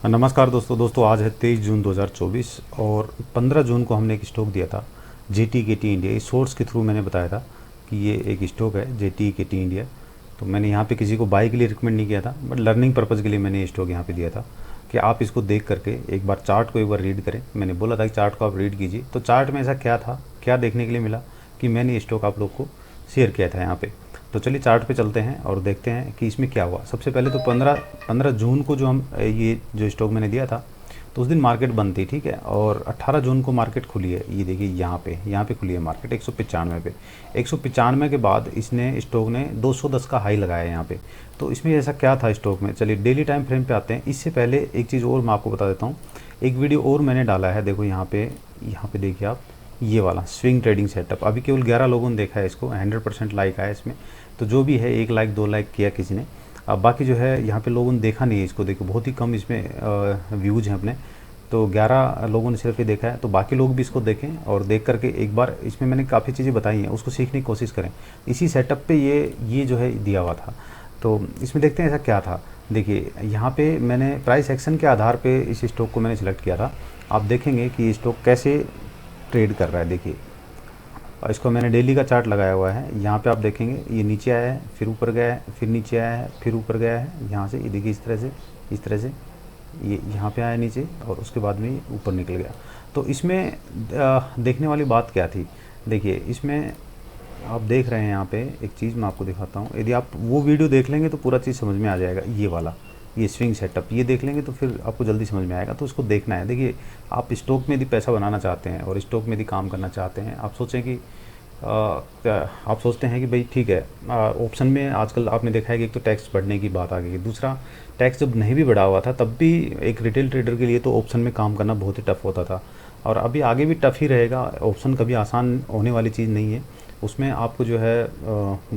नमस्कार दोस्तों आज है 23 जून 2024 और 15 जून को हमने एक स्टॉक दिया था JTKT इंडिया। इस सोर्स के थ्रू मैंने बताया था कि ये एक स्टॉक है JTKT इंडिया। तो मैंने यहाँ पे किसी को बाई के लिए रिकमेंड नहीं किया था, बट लर्निंग पर्पज़ के लिए मैंने ये स्टॉक यहाँ पे दिया था कि आप इसको देख करके एक बार चार्ट को एक बार रीड करें। मैंने बोला था कि चार्ट को आप रीड कीजिए। तो चार्ट में ऐसा क्या था, क्या देखने के लिए मिला कि मैंने ये स्टॉक आप लोग को शेयर किया था यहाँ पे। तो चलिए चार्ट पे चलते हैं और देखते हैं कि इसमें क्या हुआ। सबसे पहले तो 15 जून को ये जो स्टॉक मैंने दिया था तो उस दिन मार्केट बंद थी, ठीक है। और 18 जून को मार्केट खुली है। ये देखिए यहाँ पे खुली है मार्केट 195 पे। 195 के बाद स्टॉक ने 210 का हाई लगाया यहाँ पे। तो इसमें ऐसा क्या था स्टॉक में, चलिए डेली टाइम फ्रेम पे आते हैं। इससे पहले एक चीज़ और मैं आपको बता देता हूँ। एक वीडियो और मैंने डाला है, देखो यहाँ पे देखिए आप, ये वाला स्विंग ट्रेडिंग सेटअप। अभी केवल 11 लोगों ने देखा है इसको, 100% लाइक आया इसमें। तो जो भी है 1 लाइक 2 लाइक किया किसी ने। अब बाकी जो है यहाँ पे लोगों ने देखा नहीं है इसको, देखो बहुत ही कम इसमें व्यूज़ हैं अपने। तो 11 लोगों ने सिर्फ ये देखा है। तो बाकी लोग भी इसको देखें और देख करके एक बार इसमें मैंने काफ़ी चीज़ें बताई हैं उसको सीखने की कोशिश करें। इसी सेटअप पे ये जो है दिया हुआ था। तो इसमें देखते हैं ऐसा क्या था। देखिए यहाँ पे मैंने प्राइस एक्शन के आधार पे इस स्टॉक को मैंने सेलेक्ट किया था। आप देखेंगे कि ये स्टॉक कैसे ट्रेड कर रहा है। देखिए और इसको मैंने डेली का चार्ट लगाया हुआ है। यहाँ पे आप देखेंगे ये नीचे आया है, फिर ऊपर गया है, फिर नीचे आया है, फिर ऊपर गया है। यहाँ से ये देखिए इस तरह से ये यहाँ पे आया नीचे और उसके बाद में ऊपर निकल गया। तो इसमें देखने वाली बात क्या थी, देखिए इसमें आप देख रहे हैं यहाँ पे एक चीज़ मैं आपको दिखाता हूँ। यदि आप वो वीडियो देख लेंगे तो पूरा चीज़ समझ में आ जाएगा। ये वाला ये स्विंग सेटअप ये देख लेंगे तो फिर आपको जल्दी समझ में आएगा। तो उसको देखना है। देखिए आप स्टॉक में यदि पैसा बनाना चाहते हैं और स्टॉक में यदि काम करना चाहते हैं, आप सोचें कि आप सोचते हैं कि भाई ठीक है, ऑप्शन में आजकल आपने देखा है कि एक तो टैक्स बढ़ने की बात आ गई है, दूसरा टैक्स जब नहीं भी बढ़ा हुआ था तब भी एक रिटेल ट्रेडर के लिए तो ऑप्शन में काम करना बहुत ही टफ होता था और अभी आगे भी टफ ही रहेगा। ऑप्शन कभी आसान होने वाली चीज़ नहीं है। उसमें आपको जो है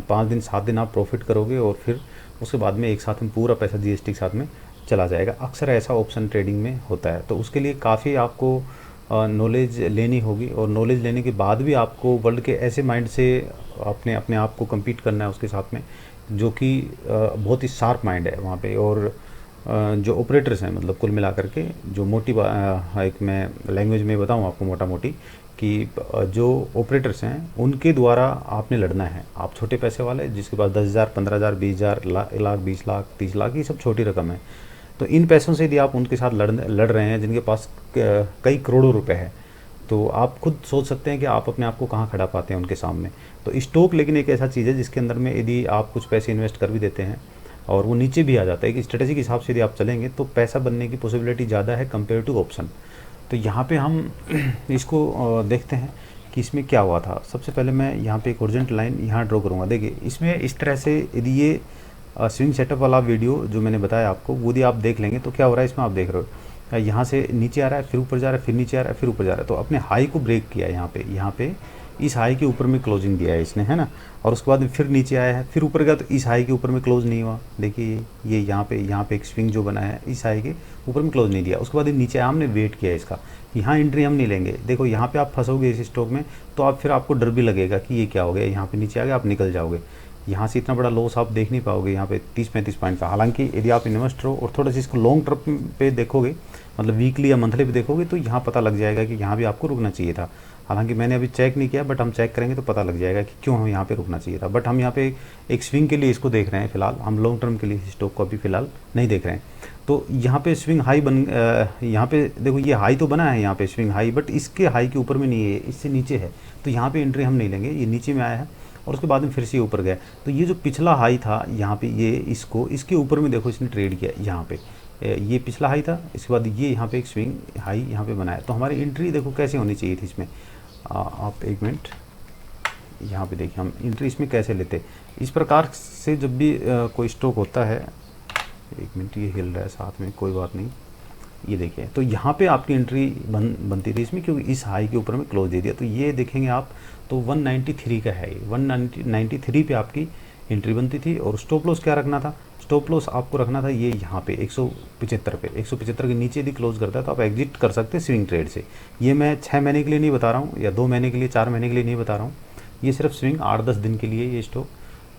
5 दिन 7 दिन आप प्रॉफिट करोगे और फिर उसके बाद में एक साथ में पूरा पैसा GST के साथ में चला जाएगा। अक्सर ऐसा ऑप्शन ट्रेडिंग में होता है। तो उसके लिए काफ़ी आपको नॉलेज लेनी होगी और नॉलेज लेने के बाद भी आपको वर्ल्ड के ऐसे माइंड से अपने आप को कम्पीट करना है उसके साथ में, जो कि बहुत ही शार्प माइंड है वहाँ पे। और जो ऑपरेटर्स हैं, मतलब कुल मिलाकर के जो एक मैं लैंग्वेज में बताऊँ आपको मोटा मोटी कि जो ऑपरेटर्स हैं उनके द्वारा आपने लड़ना है। आप छोटे पैसे वाले जिसके पास 10,000 15,000 20,000 लाख 20 लाख 30 लाख ये सब छोटी रकम है। तो इन पैसों से यदि आप उनके साथ लड़ रहे हैं जिनके पास कई करोड़ों रुपए है, तो आप खुद सोच सकते हैं कि आप अपने आप को कहाँ खड़ा पाते हैं उनके सामने। तो स्टॉक लेकिन एक ऐसा चीज़ है जिसके अंदर में यदि आप कुछ पैसे इन्वेस्ट कर भी देते हैं और वो नीचे भी आ जाता है कि स्ट्रेटेजी के हिसाब से यदि आप चलेंगे तो पैसा बनने की पॉसिबिलिटी ज़्यादा है कंपेयर टू ऑप्शन। तो यहाँ पे हम इसको देखते हैं कि इसमें क्या हुआ था। सबसे पहले मैं यहाँ पे एक हॉरिजॉन्टल लाइन यहाँ ड्रॉ करूँगा। देखिए इसमें इस तरह से यदि ये स्विंग सेटअप वाला वीडियो जो मैंने बताया आपको वो यदि आप देख लेंगे तो क्या हो रहा है इसमें आप देख रहे हो यहाँ से नीचे आ रहा है, फिर ऊपर जा रहा है, फिर नीचे आ रहा है, फिर ऊपर जा रहा है। तो अपने हाई को ब्रेक किया यहाँ पे इस हाई के ऊपर में क्लोजिंग दिया है इसने, है ना। और उसके बाद फिर नीचे आया है, फिर ऊपर गया तो इस हाई के ऊपर में क्लोज नहीं हुआ। देखिए ये यहाँ पे एक स्विंग जो बना है इस हाई के ऊपर में क्लोज नहीं दिया। उसके बाद नीचे आया, हमने वेट किया इसका, यहाँ एंट्री हम नहीं लेंगे। देखो यहाँ पे आप फंसोगे इस स्टॉक में तो आप फिर आपको डर भी लगेगा कि ये क्या हो गया, यहाँ पे नीचे आ गया, आप निकल जाओगे। यहाँ से इतना बड़ा लॉस आप देख नहीं पाओगे यहाँ पे 30-35 पॉइंट का। हालांकि यदि आप इन्वेस्टर हो और थोड़ा सा इसको लॉन्ग टर्म पे देखोगे, मतलब वीकली या मंथली पे देखोगे, तो यहाँ पता लग जाएगा कि यहाँ भी आपको रुकना चाहिए था। हालांकि मैंने अभी चेक नहीं किया, बट हम चेक करेंगे तो पता लग जाएगा कि क्यों हमें यहाँ पे रुकना चाहिए था। बट हम यहाँ पे एक स्विंग के लिए इसको देख रहे हैं फिलहाल, हम लॉन्ग टर्म के लिए स्टॉक को अभी फिलहाल नहीं देख रहे हैं। तो यहाँ पे स्विंग हाई यहाँ पे देखो ये हाई तो बना है यहाँ पे स्विंग हाई, बट इसके हाई के ऊपर में नहीं है, इससे नीचे है। तो यहाँ पे एंट्री हम नहीं लेंगे, ये नीचे में आया है और उसके बाद में फिर से ऊपर गया। तो ये जो पिछला हाई था यहाँ पे ये इसके ऊपर में देखो इसने ट्रेड किया। यहाँ पे ये पिछला हाई था, इसके बाद ये यहाँ पे एक स्विंग हाई यहाँ पे बनाया। तो हमारी एंट्री देखो कैसे होनी चाहिए थी इसमें। आप एक मिनट यहाँ पे देखिए हम एंट्री इसमें कैसे लेते। इस प्रकार से जब भी कोई स्टॉक होता है, एक मिनट ये हिल रहा है साथ में, कोई बात नहीं, ये देखिए। तो यहाँ पे आपकी एंट्री बनती थी इसमें, क्योंकि इस हाई के ऊपर में क्लोज दे दिया। तो ये देखेंगे आप तो 193 का है, 193 पे आपकी एंट्री बनती थी। और स्टॉप लॉस क्या रखना था, स्टॉप लॉस आपको रखना था ये यहाँ पे 175 पे। 175 के नीचे यदि क्लोज करता है तो आप एग्जिट कर सकते हैं स्विंग ट्रेड से। ये मैं 6 महीने के लिए नहीं बता रहा हूँ या 2 महीने के लिए 4 महीने के लिए नहीं बता रहा हूँ, ये सिर्फ स्विंग 8-10 दिन के लिए ये स्टॉक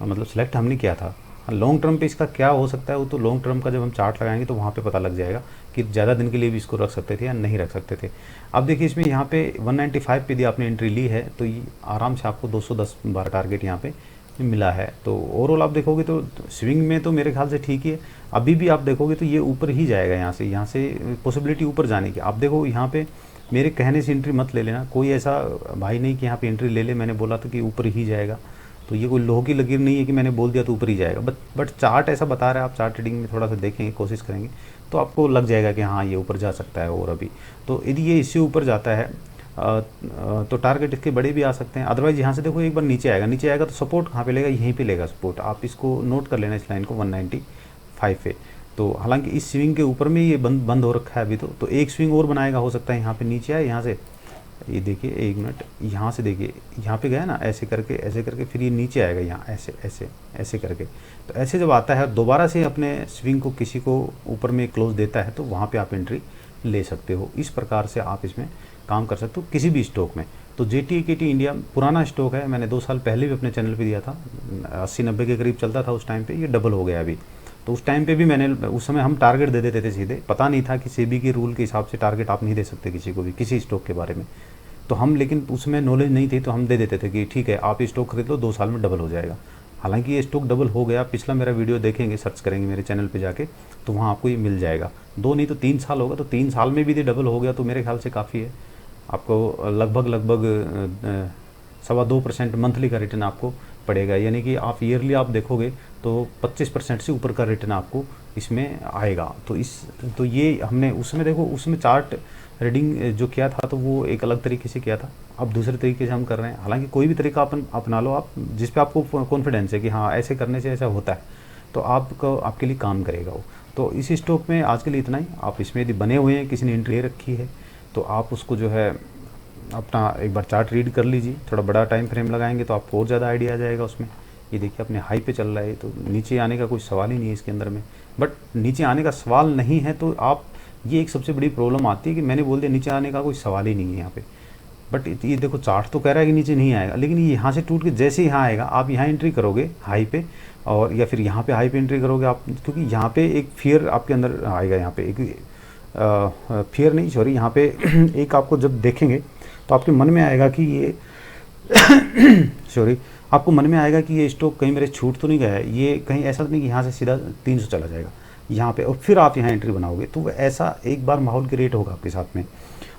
मतलब सेलेक्ट हमने किया था। लॉन्ग टर्म पे इसका क्या हो सकता है, वो तो लॉन्ग टर्म का जब हम चार्ट लगाएंगे तो वहाँ पे पता लग जाएगा कि ज़्यादा दिन के लिए भी इसको रख सकते थे या नहीं रख सकते थे। अब देखिए इसमें यहाँ पे 195 पे यदि आपने एंट्री ली है तो ये आराम से आपको 210 बार टारगेट यहाँ पे मिला है। तो ओवरऑल आप देखोगे तो स्विंग में तो मेरे ख्याल से ठीक ही है। अभी भी आप देखोगे तो ये ऊपर ही जाएगा, यहाँ से पॉसिबिलिटी ऊपर जाने की। आप देखो यहाँ पे मेरे कहने से एंट्री मत ले लेना, कोई ऐसा भाई नहीं कि यहाँ पे एंट्री ले ले, मैंने बोला था कि ऊपर ही जाएगा। तो ये कोई लोह की लकीर नहीं है कि मैंने बोल दिया तो ऊपर ही जाएगा, बट चार्ट ऐसा बता रहा है। आप चार्ट ट्रेडिंग में थोड़ा सा देखेंगे, कोशिश करेंगे तो आपको लग जाएगा कि हाँ ये ऊपर जा सकता है। और अभी तो यदि ये इससे ऊपर जाता है तो टारगेट इसके बड़े भी आ सकते हैं। अदरवाइज यहाँ से देखो एक बार नीचे आएगा तो सपोर्ट कहाँ पे लेगा, यहीं पे लेगा सपोर्ट। आप इसको नोट कर लेना इस लाइन को 195 पे। तो हालांकि इस स्विंग के ऊपर में ये बंद हो रखा है अभी तो एक स्विंग और बनाएगा, हो सकता है यहाँ पे नीचे आए। यहाँ से ये देखिए, एक मिनट, यहाँ से देखिए, यहाँ पे गया ना, ऐसे करके फिर ये नीचे आएगा यहाँ, ऐसे करके। तो ऐसे जब आता है दोबारा से अपने स्विंग को किसी को ऊपर में क्लोज देता है तो वहाँ पे आप एंट्री ले सकते हो। इस प्रकार से आप इसमें काम कर सकते हो किसी भी स्टॉक में। तो JTKT इंडिया पुराना स्टॉक है, मैंने 2 साल पहले भी अपने चैनल पे दिया था, 80-90 के करीब चलता था उस टाइम पे, ये डबल हो गया अभी। तो उस टाइम पे भी मैंने, उस समय हम टारगेट दे देते थे सीधे, पता नहीं था कि सेबी के रूल के हिसाब से टारगेट आप नहीं दे सकते किसी को भी, किसी स्टॉक के बारे में। तो हम, लेकिन उसमें नॉलेज नहीं थी तो हम दे देते थे कि ठीक है आप ये स्टॉक खरीद लो, 2 साल में डबल हो जाएगा। हालांकि ये स्टॉक डबल हो गया। पिछला मेरा वीडियो देखेंगे, सर्च करेंगे मेरे चैनल पे जाके, तो वहाँ आपको ये मिल जाएगा। 2 नहीं तो 3 साल होगा, तो 3 साल में भी ये डबल हो गया तो मेरे ख्याल से काफ़ी है। आपको लगभग 2.25% मंथली का रिटर्न आपको पड़ेगा, यानी कि आप ईयरली आप देखोगे तो 25% से ऊपर का रिटर्न आपको इसमें आएगा। तो ये हमने उसमें देखो, उसमें चार्ट रीडिंग जो किया था तो वो एक अलग तरीके से किया था, अब दूसरे तरीके से हम कर रहे हैं। हालांकि कोई भी तरीका अपना लो आप, जिस पे आपको कॉन्फिडेंस है कि हाँ ऐसे करने से ऐसा होता है, तो आपके लिए काम करेगा वो। तो इस स्टॉक में आज के लिए इतना ही। आप इसमें यदि बने हुए हैं, किसी ने एंट्री रखी है, तो आप उसको जो है अपना एक बार चार्ट रीड कर लीजिए। थोड़ा बड़ा टाइम फ्रेम लगाएंगे तो आपको और ज़्यादा आइडिया आ जाएगा उसमें। ये देखिए अपने हाई पे चल रहा है, तो नीचे आने का कोई सवाल ही नहीं है इसके अंदर में। बट नीचे आने का सवाल नहीं है तो आप, ये एक सबसे बड़ी प्रॉब्लम आती है कि मैंने बोल दिया नीचे आने का कोई सवाल ही नहीं है यहाँ पे। बट ये देखो चार्ट तो कह रहा है कि नीचे नहीं आएगा, लेकिन ये यहाँ से टूट के जैसे यहाँ आएगा, आप यहाँ एंट्री करोगे हाई पे, और या फिर यहाँ पे हाई पे एंट्री करोगे आप, क्योंकि यहाँ पे एक फियर आपके अंदर आएगा। यहाँ पे एक फियर नहीं, सॉरी, यहाँ पे एक आपको जब देखेंगे तो आपके मन में आएगा कि ये सॉरी, आपको मन में आएगा कि ये स्टॉक कहीं मेरे छूट तो नहीं गया है, ये कहीं ऐसा तो नहीं कि यहाँ से सीधा 300 चला जाएगा यहाँ पे, और फिर आप यहाँ एंट्री बनाओगे। तो ऐसा एक बार माहौल क्रिएट होगा आपके साथ में,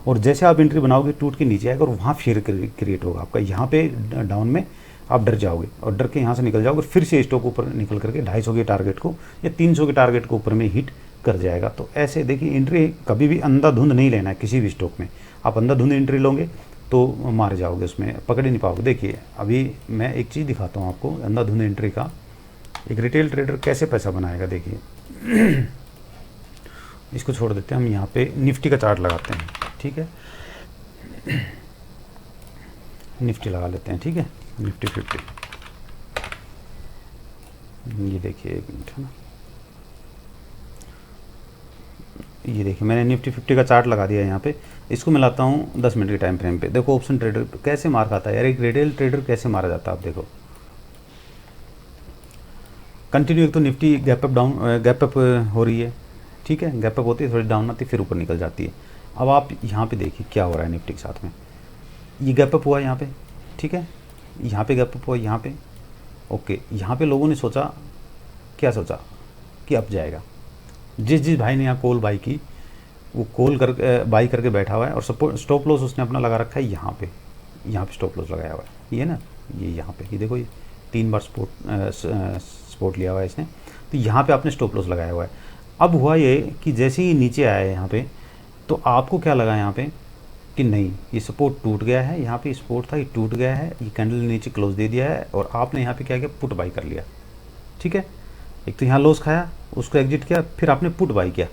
और जैसे आप एंट्री बनाओगे टूट के नीचे आएगा और वहाँ फिर क्रिएट होगा आपका। यहाँ पे डाउन में आप डर जाओगे और डर के यहाँ से निकल जाओगे, फिर से स्टॉक ऊपर निकल करके 250 के टारगेट को या 300 के टारगेट को ऊपर में हिट कर जाएगा। तो ऐसे देखिए, एंट्री कभी भी अंधाधुंध नहीं लेना है किसी भी स्टॉक में। आप अंधाधुंध एंट्री लोगे तो मार जाओगे, उसमें पकड़ ही नहीं पाओगे। देखिए अभी मैं एक चीज़ दिखाता हूँ आपको, अंधाधुंध एंट्री का एक रिटेल ट्रेडर कैसे पैसा बनाएगा। देखिए इसको छोड़ देते हैं, हम यहाँ पे निफ्टी का चार्ट लगाते हैं, ठीक है, निफ्टी लगा लेते हैं, ठीक है, निफ्टी 50। ये देखिए एक मिनट है ना, ये देखिए मैंने निफ्टी 50 का चार्ट लगा दिया है यहाँ पे। इसको मैं लाता हूँ 10 मिनट के टाइम फ्रेम पे। देखो ऑप्शन ट्रेडर कैसे मार खाता है यार, एक रिटेल ट्रेडर कैसे मारा जाता है। आप देखो कंटिन्यू, एक तो निफ्टी गैप अप हो रही है, ठीक है, गैप अप होती है, थोड़ी डाउन आती है, फिर ऊपर निकल जाती है। अब आप यहाँ पे देखिए क्या हो रहा है निफ्टी के साथ में, ये गैप अप हुआ यहाँ पे, ठीक है, यहाँ पे गैप अप हुआ यहाँ पे, ओके। यहाँ पे लोगों ने सोचा, क्या सोचा कि अब जाएगा। जिस भाई ने यहाँ कॉल बाई की, वो कॉल कर बाई करके बैठा हुआ है, और स्टॉप लॉस उसने अपना लगा रखा है यहाँ पे स्टॉप लॉस लगाया हुआ है, ये ना, ये यहाँ पे, ये देखो ये 3 बार सपोर्ट लिया हुआ है इसने, तो यहाँ पे आपने स्टॉप लॉस लगाया हुआ है। अब हुआ ये कि जैसे ही नीचे आया है यहाँ पे, तो आपको क्या लगा यहाँ पे कि नहीं ये सपोर्ट टूट गया है, यहाँ पे सपोर्ट था, ये टूट गया है, ये कैंडल ने नीचे क्लोज दे दिया है, और आपने यहाँ पे क्या किया, पुट बाई कर लिया, ठीक है। एक तो यहाँ लॉस खाया, उसको एग्जिट किया, फिर आपने पुट बाई किया।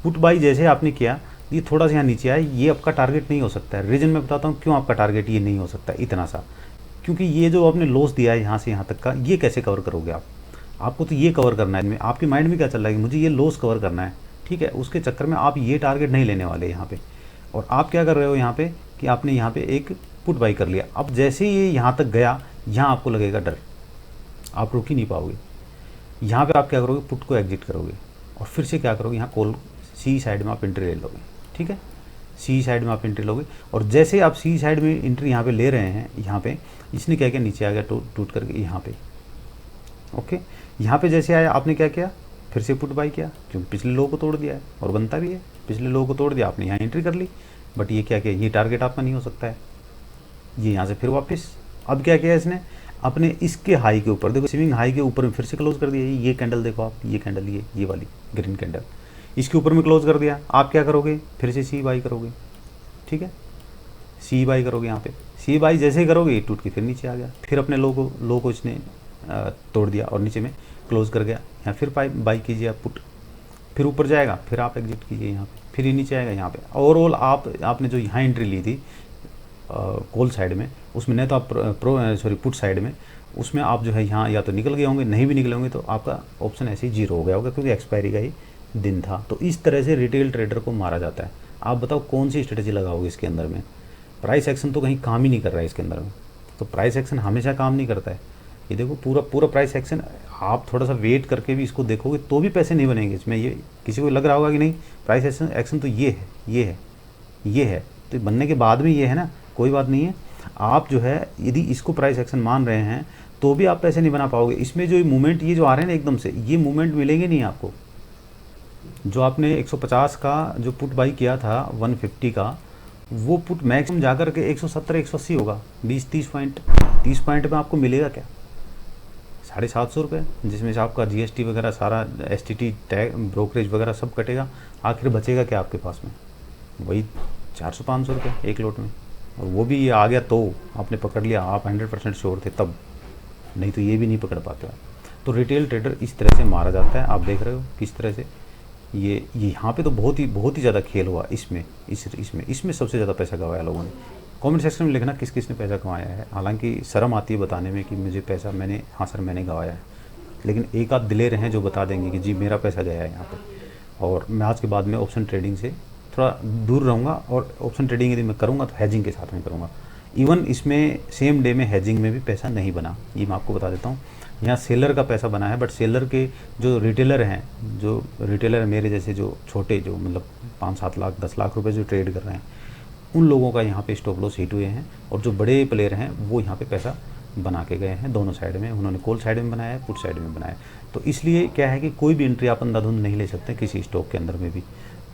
पुट बाई जैसे आपने किया, ये थोड़ा सा यहाँ नीचे आया, ये आपका टारगेट नहीं हो सकता है। रीज़न मैं बताता हूँ क्यों आपका टारगेट ये नहीं हो सकता इतना सा, क्योंकि ये जो आपने लॉस दिया है यहाँ से यहाँ तक का, ये कैसे कवर करोगे आप। आपको तो ये कवर करना है, आपके माइंड में क्या चल रहा है कि मुझे ये लॉस कवर करना है, ठीक है। उसके चक्कर में आप ये टारगेट नहीं लेने वाले यहाँ पे, और आप क्या कर रहे हो यहाँ पे कि आपने यहाँ पे एक पुट बाई कर लिया। अब जैसे ये यहाँ तक गया, यहाँ आपको लगेगा डर, आप रुक ही नहीं पाओगे। यहाँ पे आप क्या करोगे, पुट को एग्जिट करोगे और फिर से क्या करोगे, यहाँ कॉल सी साइड में आप एंट्री ले लोगे। ठीक है, सी साइड में आप एंट्री लोगे और जैसे आप सी साइड में एंट्री यहाँ पे ले रहे हैं, यहाँ पे इसने क्या किया, नीचे आ गया टूट करके यहाँ पे। ओके, यहाँ पे जैसे आया आपने क्या किया, फिर से पुट बाई किया, क्योंकि पिछले लो को तोड़ दिया है और बनता भी है, पिछले लो को तोड़ दिया आपने, यहाँ एंट्री कर ली। बट ये क्या किया, ये टारगेट आपका नहीं हो सकता है, ये यहाँ से फिर वापस। अब क्या किया इसने, अपने इसके हाई के ऊपर, देखो स्विंग हाई के ऊपर में फिर से क्लोज कर दिया। ये कैंडल देखो आप, ये कैंडल, ये वाली ग्रीन कैंडल, इसके ऊपर में क्लोज कर दिया। आप क्या करोगे, फिर से सी बाई करोगे। ठीक है, सी बाई करोगे, यहाँ पे सी बाई जैसे ही करोगे टूट के फिर नीचे आ गया, फिर अपने लो को इसने तोड़ दिया और नीचे में क्लोज कर गया। यहाँ फिर बाई कीजिए आप पुट, फिर ऊपर जाएगा, फिर आप एग्जिट कीजिए यहाँ पे, फिर ये नीचे आएगा यहाँ पे। ओवरऑल आपने जो यहाँ एंट्री ली थी कॉल साइड में, उसमें नहीं तो आप पुट साइड में, उसमें आप जो है यहाँ या तो निकल गए होंगे, नहीं भी निकले होंगे तो आपका ऑप्शन ऐसे ही जीरो हो गया होगा, क्योंकि एक्सपायरी का ही दिन था। तो इस तरह से रिटेल ट्रेडर को मारा जाता है। आप बताओ कौन सी स्ट्रेटेजी लगाओगे इसके अंदर में। प्राइस एक्शन तो कहीं काम ही नहीं कर रहा है इसके अंदर में, तो प्राइस एक्शन हमेशा काम नहीं करता है। ये देखो पूरा प्राइस एक्शन, आप थोड़ा सा वेट करके भी इसको देखोगे तो भी पैसे नहीं बनेंगे इसमें। ये किसी को लग रहा होगा कि नहीं प्राइस एक्शन तो ये है, तो बनने के बाद में ये है ना, कोई बात नहीं है। आप जो है यदि इसको प्राइस एक्शन मान रहे हैं तो भी आप पैसे नहीं बना पाओगे। इसमें जो मूवमेंट ये जो आ रहे हैं ना एकदम से, ये मूवमेंट मिलेंगे नहीं आपको। जो आपने 150 का जो पुट बाई किया था 150 का, वो पुट मैक्सिमम जाकर के 170 180 होगा। 20-30 पॉइंट में आपको मिलेगा क्या, 750 रुपये, जिसमें से आपका जीएसटी वगैरह सारा एसटीटी टैग ब्रोकरेज वगैरह सब कटेगा। आखिर बचेगा क्या आपके पास में, वही 400-500 रुपये एक लोट में। और वो भी ये आ गया तो आपने पकड़ लिया, आप 100% श्योर थे तब, नहीं तो ये भी नहीं पकड़ पाते आप। तो रिटेल ट्रेडर इस तरह से मारा जाता है। आप देख रहे हो किस तरह से ये यहाँ पे तो बहुत ही ज़्यादा खेल हुआ इसमें सबसे ज़्यादा पैसा गंवाया लोगों ने। कमेंट सेक्शन में लिखना किस किस ने पैसा कमाया है। हालांकि शर्म आती है बताने में कि मुझे पैसा हाँ सर मैंने गंवाया है, लेकिन एक आध दिलेर हैं जो बता देंगे कि जी मेरा पैसा गया है यहाँ पे। और मैं आज के बाद में ऑप्शन ट्रेडिंग से थोड़ा दूर रहूँगा, और ऑप्शन ट्रेडिंग यदि मैं करूँगा तो हैजिंग के साथ में करूँगा। इवन इसमें सेम डे में हैजिंग में भी पैसा नहीं बना, ये मैं आपको बता देता हूँ। यहाँ सेलर का पैसा बना है, बट सेलर के जो रिटेलर हैं, जो रिटेलर मेरे जैसे जो छोटे, जो मतलब 5-7 लाख 10 लाख रुपए जो ट्रेड कर रहे हैं, उन लोगों का यहाँ पे स्टॉप लॉस हिट हुए हैं। और जो बड़े प्लेयर हैं वो यहाँ पे पैसा बना के गए हैं दोनों साइड में। उन्होंने कॉल साइड में बनाया है, पुट साइड में बनाया है। तो इसलिए क्या है कि कोई भी एंट्री आप अंधाधुंध नहीं ले सकते किसी स्टॉक के अंदर में भी।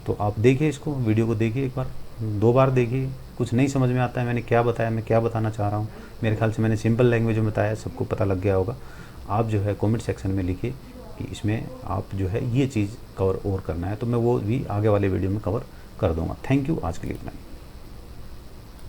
तो आप देखिए, इसको वीडियो को देखिए, एक बार 2 बार देखिए। कुछ नहीं समझ में आता है मैंने क्या बताया, मैं क्या बताना चाह रहा हूँ, मेरे ख्याल से मैंने सिंपल लैंग्वेज में बताया, सबको पता लग गया होगा। आप जो है कमेंट सेक्शन में लिखिए कि इसमें आप जो है ये चीज़ कवर और करना है, तो मैं वो भी आगे वाले वीडियो में कवर कर दूँगा। थैंक यू, आज के लिए इतना ही।